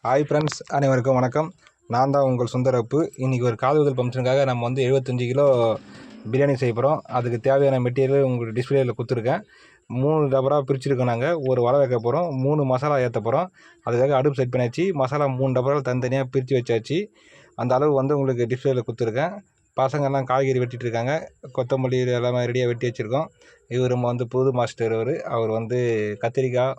Hi friends, அனைவருக்கும் வணக்கம். நான் தான் உங்கள் சுந்தரப்பு. இன்றைக்கி ஒரு காதுகுத்தல் ஃபங்க்ஷனுக்காக நம்ம 75 கிலோ பிரியாணி செய்ய போகிறோம். அதுக்கு தேவையான மெட்டீரியல் உங்களுக்கு டிஸ்பிளேயில் கொடுத்துருக்கேன். 3 டபரா பிரிச்சுருக்கோம். நாங்கள் ஒரு வலை வைக்க போகிறோம், 3 மசாலா ஏற்ற போகிறோம். அதுக்காக அடுப்பு செட் பண்ணியாச்சு. மசாலா 3 டபராவில் தனித்தனியாக பிரித்து வச்சாச்சு. அந்த அளவு உங்களுக்கு டிஸ்பிளேயில் கொடுத்துருக்கேன். பசங்கள்லாம் காய்கறி வெட்டிகிட்டு இருக்காங்க. கொத்தமல்லி எல்லாமே ரெடியாக வெட்டி வச்சுருக்கோம். இவர் புது மாஸ்டர். அவர் கத்திரிக்காய்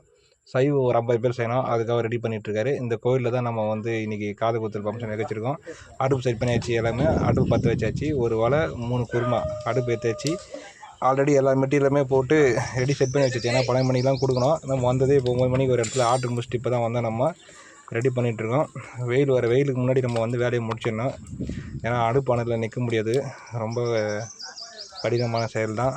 சைவ ஒரு 50 பேர் செய்யணும், அதுக்காக ரெடி பண்ணிகிட்ருக்காரு. இந்த கோயிலில் தான் நம்ம இன்றைக்கி காது குத்தல் ஃபங்க்ஷன் வச்சுருக்கோம். அடுப்பு செட் பண்ணியாச்சு. எல்லாமே அடுப்பு பற்ற வச்சாச்சு. ஒரு வலை 3 குருமா அடுப்பு ஏற்றாச்சு. ஆல்ரெடி எல்லா மெட்டீரியலுமே போட்டு ரெடி செட் பண்ணி வச்சாச்சு. ஏன்னா 12 மணிக்கெலாம் கொடுக்கணும். நம்ம வந்ததே இப்போ 9 மணிக்கு ஒரு இடத்துல ஆர்டர் முடிச்சுட்டு இப்போ தான் நம்ம ரெடி பண்ணிகிட்ருக்கோம். வெயிலுக்கு முன்னாடி நம்ம வேலையை முடிச்சிடணும். ஏன்னா அடுப்பானதில் நிற்க முடியாது. ரொம்ப கடினமான செயல் தான்.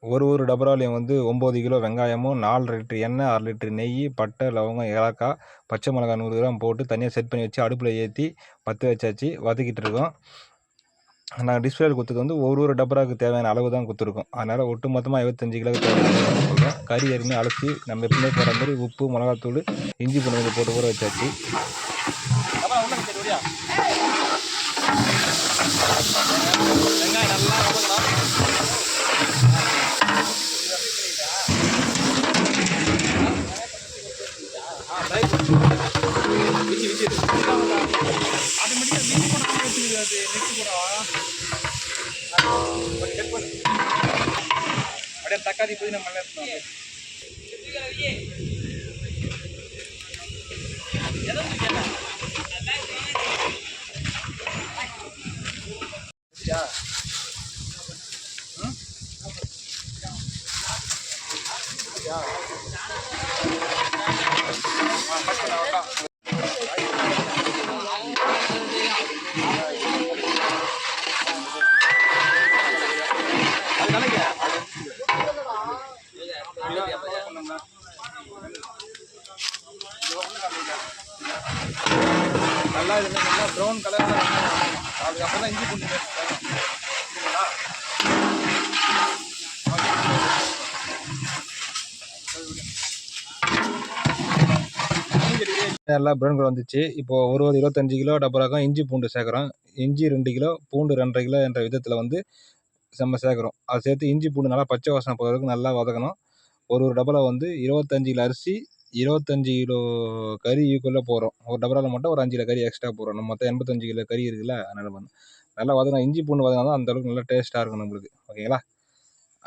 ஒரு டபராலையும் 9 கிலோ வெங்காயமும் 4 லிட்டர் எண்ணெய், 6 லிட்டர் நெய், பட்டை, லவங்கம், ஏலக்காய், பச்சை மிளகாய் 100 கிராம் போட்டு தனியாக செட் பண்ணி வச்சு அடுப்பில் ஏற்றி பற்ற வச்சாச்சு. வதக்கிட்டு இருக்கோம். நான் டிஸ்பிளேயில் கொடுத்தது ஒரு டபராவுக்கு தேவையான அளவு தான் கொடுத்துருக்கோம். அதனால் ஒட்டு மொத்தமாக 75 கிலோவுக்கு தேவையான சொல்கிறேன். கறி எதுவுமே அலசி நம்ம எப்பவுமே போகிற மாதிரி உப்பு, மிளகாத்தூள், இஞ்சி பூண்டு போட்டு ஊற வச்சாச்சு. வெங்காயம் நல்லா அப்படியே தக்காளி போய் நம்ம நல்லா ப்ரௌன் கலரில் அதுக்கப்புறம் தான் இஞ்சி பூண்டு நல்லா ப்ரௌன் கலர் வந்துச்சு. இப்போது ஒரு 25 கிலோ டபராக இஞ்சி பூண்டு சேர்க்குறோம். இஞ்சி 2 கிலோ, பூண்டு 2.5 கிலோ என்ற விதத்தில் நம்ம சேர்க்குறோம். அதை சேர்த்து இஞ்சி பூண்டு நல்லா பச்சை வாசனை போகிற வரைக்கும் நல்லா வதக்கணும். ஒரு டபரா 25 கிலோ அரிசி, 25 கிலோ கறி ஈக்குவலாக போகிறோம். ஒரு டபராவில் மட்டும் ஒரு 5 கிலோ கறி எக்ஸ்ட்ரா போடுறோம். நம்ம மொத்தம் 85 கிலோ கறி இருக்குல்ல, அதனால் நல்லா வதக்கணும். இஞ்சி பூண்டு வதங்கினா தான் அந்தளவுக்கு நல்லா டேஸ்ட்டாக இருக்கும் நம்மளுக்கு. ஓகேங்களா?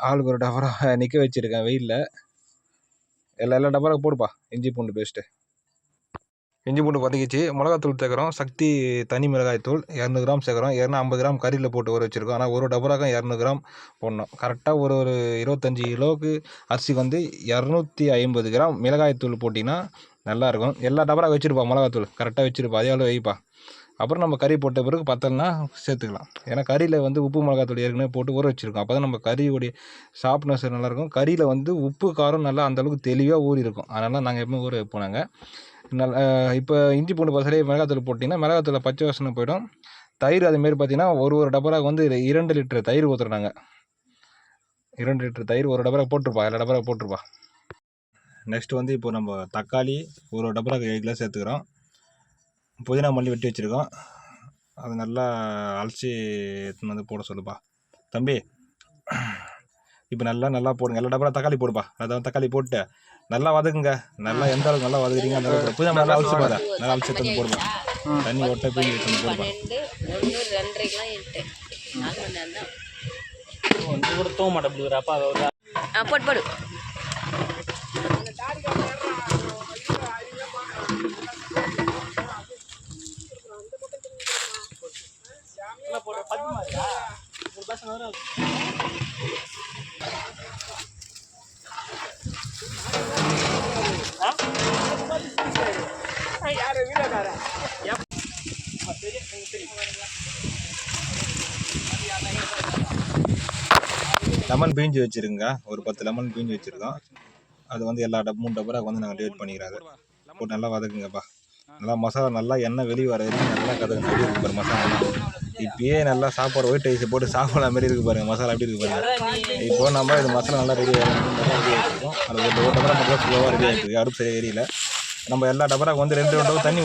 ஆளுக்கு ஒரு டபரா நிற்க வச்சுருக்கேன் வெயிலில். எல்லா டபராவுக்கு போடுப்பா இஞ்சி பூண்டு பேஸ்ட்டு. இஞ்சி பூண்டு வதக்கிச்சு. மிளகாத்தூள் சேர்க்குறோம். சக்தி தனி மிளகாய்த்தூள் 200 கிராம் சேர்க்குறோம். 250 கிராம் கறியில் போட்டு ஊற வச்சுருக்கோம். ஆனால் ஒரு டபராக 200 கிராம் போடணும். கரெக்டாக ஒரு 25 கிலோவுக்கு அரிசி 250 கிராம் மிளகாய்த்தூள் போட்டிங்கன்னா நல்லாயிருக்கும். எல்லா டபராக வச்சுருப்பா மிளகாத்தூள் கரெக்டாக வச்சுருப்பா. அதே அளவு வைப்பா. அப்புறம் நம்ம கறி போட்ட பிறகு பத்தலைன்னா சேர்த்துக்கலாம். ஏன்னா கறியில் உப்பு மிளகாத்தூள் ஏற்கனவே போட்டு ஊற வச்சுருக்கோம். அப்போ தான் நம்ம கறியோடைய சாஃப்ட்னஸ் நல்லாயிருக்கும். கறியில் உப்பு காரம் நல்லா அந்தளவுக்கு தெளிவாக ஊறி இருக்கும். அதனால் நாங்கள் எப்பவுமே ஊற வைப்போம். நாங்கள் இப்போ இஞ்சி பூண்டு பசலையே மிளகாத்தூள் போட்டிங்கன்னா மிளகாத்தூள் பச்சை வாசனை போயிடும். தயிர் அதுமாரி பார்த்தீங்கன்னா ஒரு டபராக 2 லிட்டர் தயிர் ஊற்றுறோம் நாங்கள். 2 லிட்டர் தயிர் ஒரு டபராக போட்டிருப்பா. எல்லா டபராக போட்டிருப்பா. நெக்ஸ்ட் இப்போ நம்ம தக்காளி ஒரு டபராக 7 கிலோ சேர்த்துக்கிறோம். புதினா மல்லி வெட்டி வச்சுருக்கோம். அது நல்லா அலசி எடுத்துன்னு போட சொல்லுப்பா தம்பி. இப்போ நல்லா போடுங்க. எல்லா டபரா தக்காளி போடுப்பா. அதாவது தக்காளி போட்டு நல்லா வதக்குங்க. நல்லா எந்த அளவுக்கு நல்லா வதக்குறீங்க அந்த அளவுக்கு புதினா நல்லா அலசி போதா நல்லா அலசி எடுத்து போடுப்பா. தண்ணி ஒட்ட பிரிஞ்சு எடுத்து போடுப்பா. தூங்க மாட்டேன் போட்டு போடு. லெமன் பிழிஞ்சு வச்சுருங்க. ஒரு 10 லெமன் பிழிஞ்சு வச்சுருக்கோம். அது எல்லா 3 டபராக நாங்கள் டிவைட் பண்ணிக்கிறாரு. போட்டு நல்லா வதக்குங்கப்பா. நல்லா மசாலா நல்லா எண்ணெய் வெளியே வர வரைக்கும் நல்லா கதக்கு நடி இருக்கு பாரு மசாலா. இப்பயே நல்லா சாப்பாடு ஒயிட் ரைஸ் போட்டு சாப்பிட்ற மாதிரி இருக்குது பாருங்கள். மசாலா எப்படி இருக்குது பாருங்கள். இப்போ நம்ம இது மசாலா நல்லா ரெடி ஆகிருக்கோம். அது ஒரு டபரா மட்டும் ஸ்லோவாக ரெடி ஆகிட்டு இருக்கு. அடுப்பு சரியாக எரியல. நம்ம எல்லா டபராக்கு வந்து 2 டபரா தண்ணி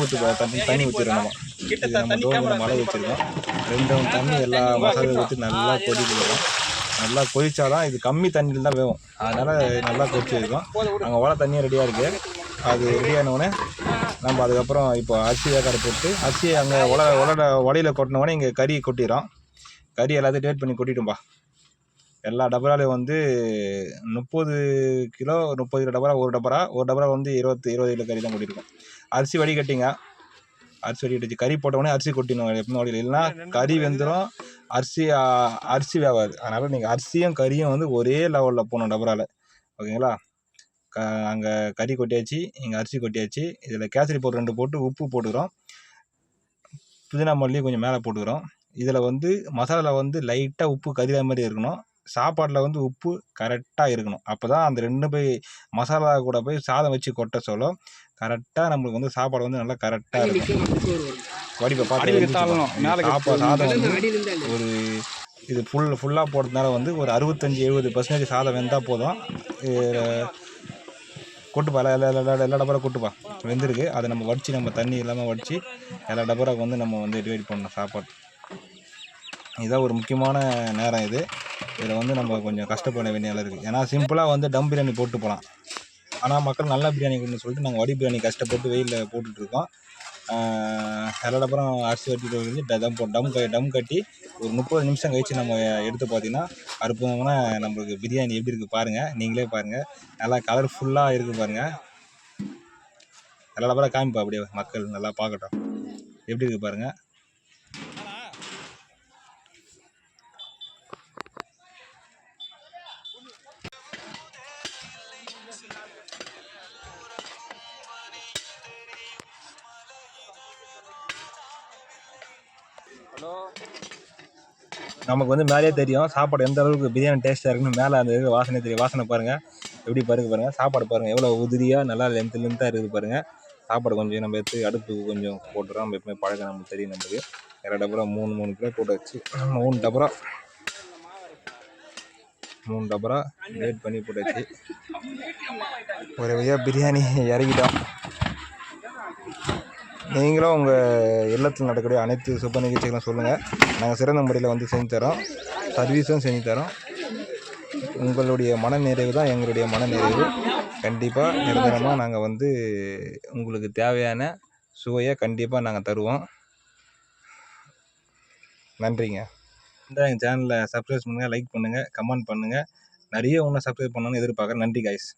தண்ணி ஊற்றிடும். நம்ம இது நம்ம டோர் மழை வச்சுருக்கோம். 2 ரவுண்ட் தண்ணி எல்லா மசாலாவும் ஊற்றி நல்லா கொதிக்கிறோம். நல்லா கொதிச்சாதான் இது கம்மி தண்ணியில் தான் வேகும். அதனால் நல்லா கொதிச்சு இருக்கும். அங்கே ஓலை தண்ணியும் ரெடியாக இருக்குது. அது ரெடியானவுடனே நம்ம அதுக்கப்புறம் இப்போ அரிசி வேக்காடு போட்டு அரிசியை அங்கே ஒலையில் கொட்டினோடனே இங்கே கறி கொட்டிடும். கறி எல்லாத்தையும் டேட் பண்ணி கொட்டிட்டோம்பா. எல்லா டபராலையும் வந்து 30 கிலோ டபரா, ஒரு டபரா வந்து 20 கிலோ கறி தான் கொட்டியிருக்கோம். அரிசி வடிகட்டிங்க. அரிசி வடிகட்டிச்சு கறி போட்டோடனே அரிசி கொட்டிடணும். எப்பவுமே வடியில் இல்லைன்னா கறி வெந்துடும், அரிசி வேகாது. அதனால் நீங்கள் அரிசியும் கறியும் வந்து ஒரே லெவலில் போகணும் டபராவில். ஓகேங்களா? அங்கே கறி கொட்டியாச்சு, இங்கே அரிசி கொட்டியாச்சு. இதில் கேசரி பவுடர் 2 போட்டு உப்பு போட்டுக்கிறோம். புதினா மல்லி கொஞ்சம் மேலே போட்டுக்கிறோம். இதில் வந்து மசாலாவில் வந்து லைட்டாக உப்பு கறியா மாதிரி இருக்கணும். சாப்பாட்டில் வந்து உப்பு கரெக்டாக இருக்கணும். அப்போ தான் அந்த 2 போய் மசாலா கூட போய் சாதம் வச்சு கொட்ட சொல்ல கரெக்டாக நம்மளுக்கு வந்து சாப்பாடு வந்து நல்லா கரெக்டாக இருக்கும். வடிப்பை பார்த்து சாதம் வந்து ஒரு இது ஃபுல்லாக போடுறதுனால வந்து ஒரு 65-70% சாதம் வெந்தால் போதும். கொட்டுப்பா எல்லா டபரா கொட்டுப்பா வெந்திருக்கு. அதை நம்ம வடித்து நம்ம தண்ணி இல்லாமல் வடித்து எல்லா டபராவுக்கு வந்து நம்ம வந்து டிவைட் பண்ணணும் சாப்பாடு. இதுதான் ஒரு முக்கியமான நேரம் இது. இதில் வந்து நம்ம கொஞ்சம் கஷ்டப்பட வேண்டிய நிலை இருக்குது. ஏன்னா சிம்பிளாக வந்து டம் பிரியாணி போட்டு போகலாம். ஆனால் மக்கள் நல்ல பிரியாணி கொடுன்னு சொல்லிட்டு நாங்கள் வடி பிரியாணி கஷ்டப்பட்டு வெயிலில் போட்டுட்ருக்கோம். எல்லா டபரம் அரிசி வட்டிட்டு வந்து டம் கட்டி ஒரு 30 நிமிஷம் கழித்து நம்ம எடுத்து பார்த்திங்கன்னா அற்புதமான நம்மளுக்கு பிரியாணி எப்படி இருக்குது பாருங்கள். நீங்களே பாருங்கள். நல்லா கலர்ஃபுல்லாக இருக்குது பாருங்கள். எல்லா டபரா காமிப்பா அப்படியே மக்கள் நல்லா பார்க்கட்டும் எப்படி இருக்குது பாருங்கள். நமக்கு வந்து மேலேயே தெரியும் சாப்பாடு எந்த அளவுக்கு பிரியாணி டேஸ்ட்டாக இருக்குன்னு. மேலே அந்த வாசனை தெரியும். வாசனை பாருங்கள் எப்படி பாருங்கள். சாப்பாடு பாருங்கள் எவ்வளோ உதிரியாக நல்லா லென்த்தாக இருக்குது பாருங்கள். சாப்பாடு கொஞ்சம் நம்ம எடுத்து அடுப்பு கொஞ்சம் போட்டுறோம். நம்ம எப்பவுமே பழக்கம் நமக்கு தெரியும். நம்மளுக்கு எல்லா டபரா 3 கிலோ போட்டு வச்சு 3 டபரா வெயிட் பண்ணி போட்டாச்சு. ஒரு வழியாக பிரியாணி இறக்கிட்டோம். நீங்களும் உங்கள் இல்லத்தில் நடக்கக்கூடிய அனைத்து சுப நிகழ்ச்சிகளும் சொல்லுங்கள். நாங்கள் சிறந்த முறையில் வந்து செஞ்சு தரோம். சர்வீஸும் செஞ்சு தரோம். உங்களுடைய மனநிறைவு தான் எங்களுடைய மனநிறைவு. கண்டிப்பாக நிரந்தரமாக நாங்கள் வந்து உங்களுக்கு தேவையான சுவையை கண்டிப்பாக நாங்கள் தருவோம். நன்றிங்க. எங்கள் சேனலை சப்ஸ்கிரைப் பண்ணுங்கள், லைக் பண்ணுங்கள், கமெண்ட் பண்ணுங்கள். நிறைய இன்னும் சப்ஸ்கிரைப் பண்ணணும்னு எதிர்பார்க்குறேன். நன்றி கைஸ்.